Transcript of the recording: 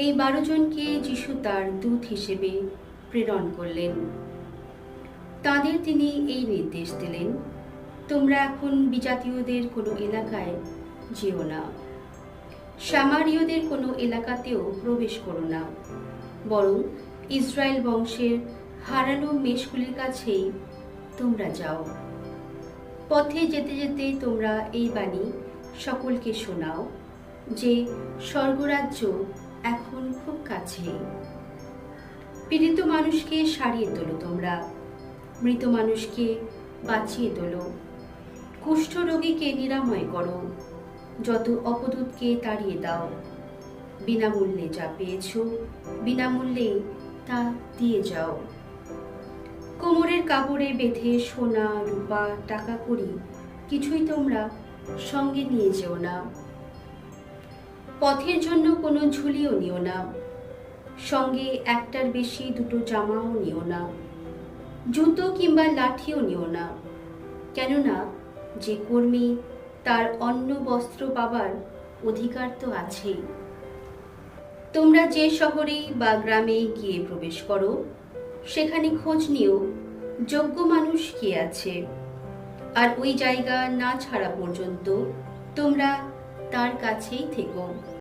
এই 12 জনকে যিশু তার দূত হিসেবে প্রেরণ করলেন। তাদের তিনি এই নির্দেশ দিলেন, তোমরা এখন বিজাতীয়দের কোনো এলাকায় যেও না, সামারীয়দের কোনো এলাকাতেও প্রবেশ করো না, বরং ইসরায়েল বংশের হারানো মেষগুলির কাছেই তোমরা যাও। পথে যেতে যেতে তোমরা এই বাণী সকলকে শোনাও যে স্বর্গরাজ্য এখন খুব কাছে। পীড়িত মানুষকে সারিয়ে তোলো, তোমরা মৃত মানুষকে বাঁচিয়ে তোলো, কুষ্ঠরোগীকে নিরাময় করো, যত অপদূতকে তাড়িয়ে দাও। বিনামূল্যে যা পেয়েছ বিনামূল্যে তা দিয়ে যাও। কোমরের কাপড়ে বেঁধে সোনা রূপা টাকা কড়ি কিছুই তোমরা সঙ্গে নিয়ে যেও না। পথের জন্য কোনো ঝুলিও নিও না, সঙ্গে একটার বেশি দুটো জামাও নিও না, জুতো কিংবা লাঠিও নিও না, কেননা যে কর্মী তার অন্ন বস্ত্র পাবার অধিকার তো আছেই। তোমরা যে শহরেই বা গ্রামে গিয়ে প্রবেশ করো, সেখানে খোঁজ নিও যোগ্য মানুষ কে আছে, আর ওই জায়গা না ছাড়া পর্যন্ত তোমরা তার কাছেই থেকো।